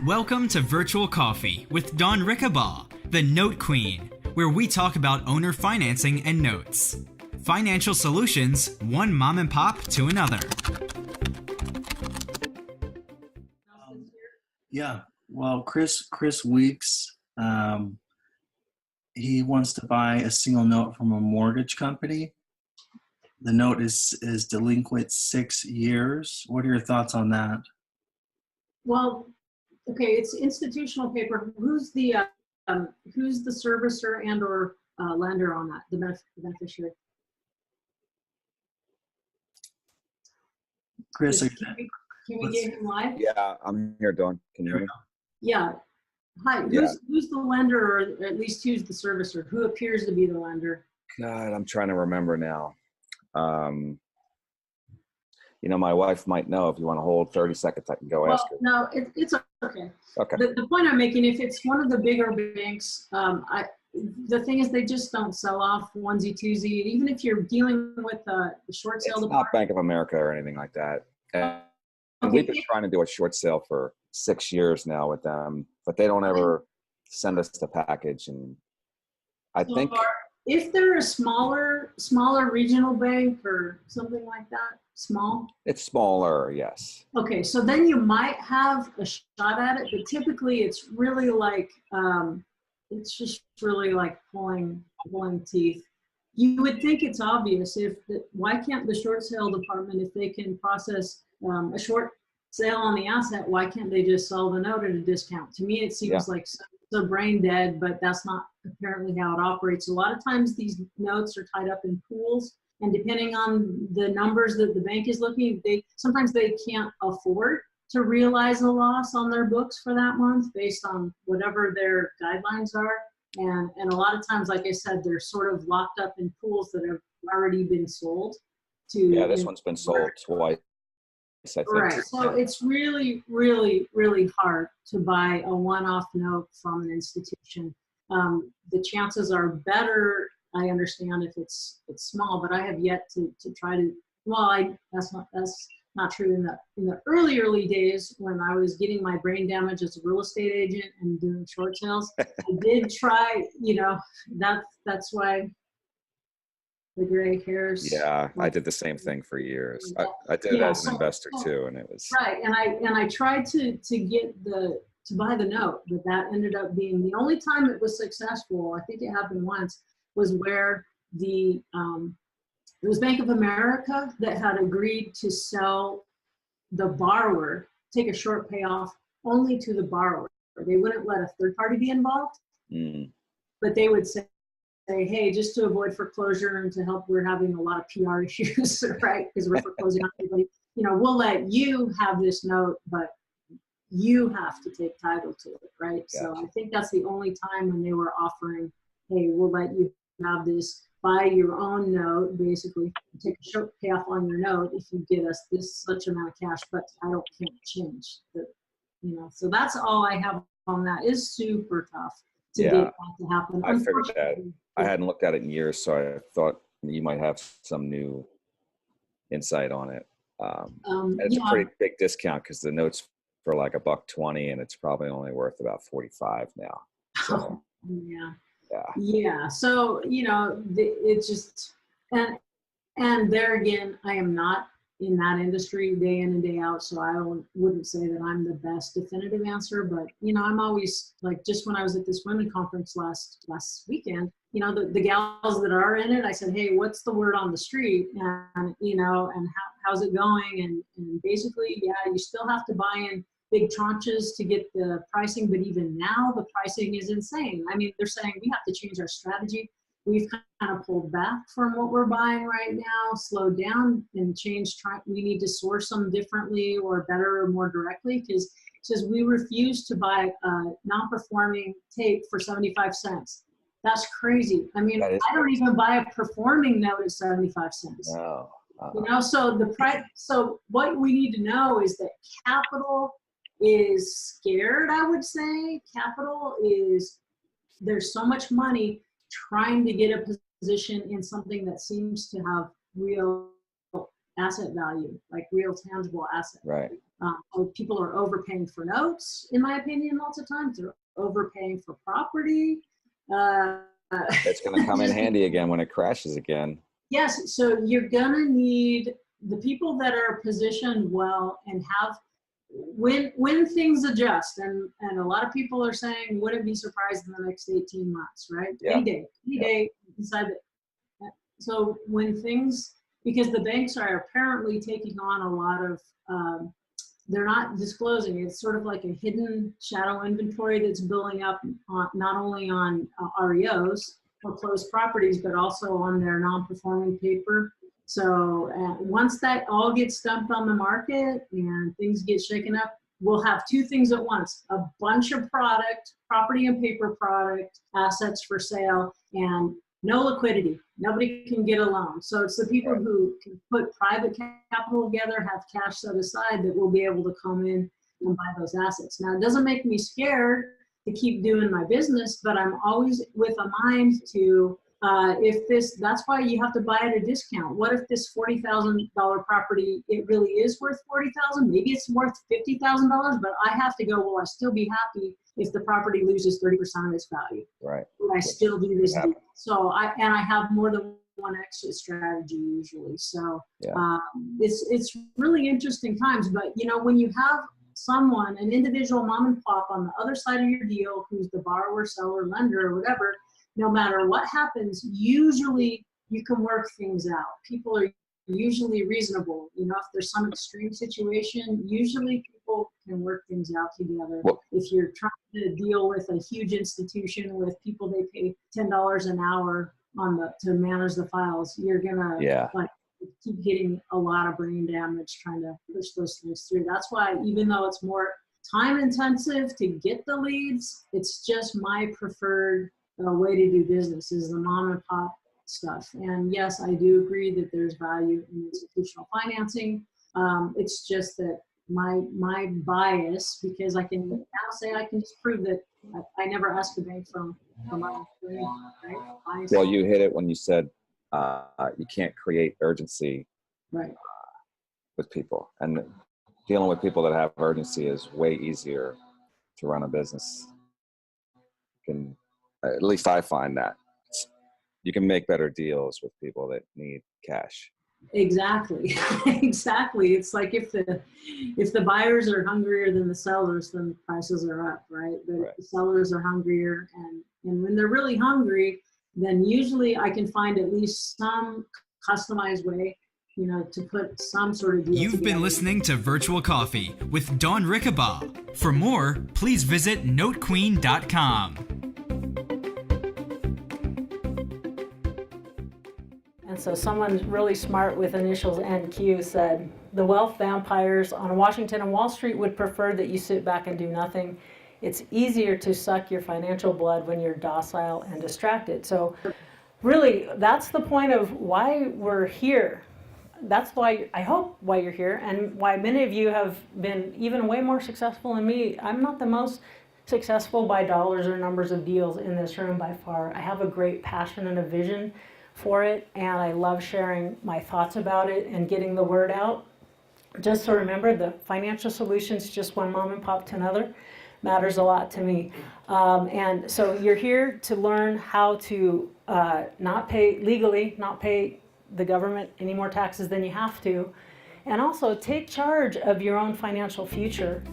Welcome to Virtual Coffee with Dawn Rickabaugh, the Note Queen, where we talk about owner financing and notes. Financial solutions, one mom and pop to another. Yeah, well, Chris Weeks, he wants to buy a single note from a mortgage company. The note is delinquent 6 years. What are your thoughts on that? Well, okay, it's institutional paper. Who's the servicer and or lender on that? The beneficiary. Chris, Can we get him live? Yeah, I'm here, Dawn. Can you hear me? Yeah. Hi. Yeah. Who's the lender, or at least who's the servicer? Who appears to be the lender? God, I'm trying to remember now. My wife might know. If you want to hold 30 seconds, I can go ask her. No, it's okay. Okay. The point I'm making, if it's one of the bigger banks, the thing is they just don't sell off onesie twosie. Even if you're dealing with the short sale It's department, not Bank of America or anything like that. And we've been trying to do a short sale for 6 years now with them, but they don't ever send us the package. And I think if they're a smaller regional bank or something like that, it's smaller, yes. Okay, so then you might have a shot at it, but typically it's really like it's just really like pulling teeth. You would think it's obvious why can't the short sale department, if they can process a short sale on the asset, why can't they just sell the note at a discount? To me, it seems like so brain dead, but that's not apparently how it operates. A lot of times these notes are tied up in pools, and depending on the numbers that the bank is looking, sometimes they can't afford to realize a loss on their books for that month based on whatever their guidelines are. And a lot of times, like I said, they're sort of locked up in pools that have already been sold. This one's been sold twice, I think. Right. So it's really, really, really hard to buy a one-off note from an institution. The chances are better, I understand, if it's small, but I have yet to try to. Well, that's not true. In the early days when I was getting my brain damage as a real estate agent and doing short sales, I did try. That's why the gray hairs. Yeah, I did the same thing for years. I did it as an investor too, and it was right. And I tried to get to buy the note, but that ended up being the only time it was successful. I think it happened once, was where it was Bank of America that had agreed to sell the borrower, take a short payoff only to the borrower. They wouldn't let a third party be involved, but they would say, hey, just to avoid foreclosure and to help, we're having a lot of PR issues, right? Because we're foreclosing on everybody. We'll let you have this note, but you have to take title to it, right? Gotcha. So I think that's the only time when they were offering, hey, we'll let you have this, buy your own note, basically take a short payoff on your note if you get us this such amount of cash, but title can't change. So that's all I have on that. Is super tough to get that to happen. I figured that. I hadn't looked at it in years, so I thought you might have some new insight on it. It's a pretty big discount because the note's for like $120 and it's probably only worth about $45 now. So, yeah. So, it's just, and there again, I am not in that industry day in and day out, so I wouldn't say that I'm the best definitive answer, but, I'm always like, just when I was at this women conference last weekend, the gals that are in it, I said, hey, what's the word on the street? And, and how's it going? And basically, you still have to buy in big tranches to get the pricing, but even now the pricing is insane. I mean, they're saying we have to change our strategy. We've kind of pulled back from what we're buying right now, slowed down and changed. We need to source them differently or better or more directly, because it says we refuse to buy a non-performing tape for 75 cents. That's crazy. I mean, I don't even buy a performing note at 75 cents. No. So the price. So what we need to know is that capital is scared. I would say there's so much money trying to get a position in something that seems to have real asset value, like real tangible asset. Right. So people are overpaying for notes, in my opinion, lots of times. They're overpaying for property. It's going to come in handy again when it crashes again. Yes, so you're going to need the people that are positioned well and have, when things adjust, and a lot of people are saying, wouldn't be surprised in the next 18 months, right? Yeah. Any day, decide that. So when things, because the banks are apparently taking on a lot of, they're not disclosing. It's sort of like a hidden shadow inventory that's building up on, not only on REOs, foreclosed properties, but also on their non-performing paper. So once that all gets dumped on the market and things get shaken up, we'll have two things at once: a bunch of product, property and paper product, assets for sale, and no liquidity. Nobody can get a loan. So it's the people who can put private capital together, have cash set aside, that will be able to come in and buy those assets. Now, it doesn't make me scared to keep doing my business, but I'm always with a mind to, that's why you have to buy at a discount. What if this $40,000 property, it really is worth $40,000? Maybe it's worth $50,000, but I have to go, will I still be happy if the property loses 30% of its value? Right. Will I still do this deal? So I have more than one exit strategy usually. So it's really interesting times. But when you have someone, an individual mom and pop on the other side of your deal, who's the borrower, seller, lender, or whatever, no matter what happens, usually you can work things out. People are usually reasonable. If there's some extreme situation, usually people can work things out together. Well, if you're trying to deal with a huge institution with people, they pay $10 an hour to manage the files, you're gonna keep getting a lot of brain damage trying to push those things through. That's why, even though it's more time intensive to get the leads, it's just my preferred way to do business is the mom and pop stuff. And yes, I do agree that there's value in institutional financing. It's just that my bias, because I can now say I can just prove that I never asked a bank for my right? Well, you hit it when you said you can't create urgency with people, and dealing with people that have urgency is way easier to run a business. At least I find that you can make better deals with people that need cash. Exactly. Exactly. It's like if the buyers are hungrier than the sellers, then the prices are up, right? But if the sellers are hungrier, and when they're really hungry, then usually I can find at least some customized way, to put some sort of deal You've together. been listening to Virtual Coffee with Dawn Rickabaugh. For more, please visit notequeen.com. And so someone really smart with initials NQ said, the wealth vampires on Washington and Wall Street would prefer that you sit back and do nothing. It's easier to suck your financial blood when you're docile and distracted. So really, that's the point of why we're here. That's why, I hope, why you're here, and why many of you have been even way more successful than me. I'm not the most successful by dollars or numbers of deals in this room by far. I have a great passion and a vision for it, and I love sharing my thoughts about it and getting the word out. Just so remember, the financial solutions, just one mom and pop to another, matters a lot to me. And so you're here to learn how to not pay the government any more taxes than you have to, and also take charge of your own financial future.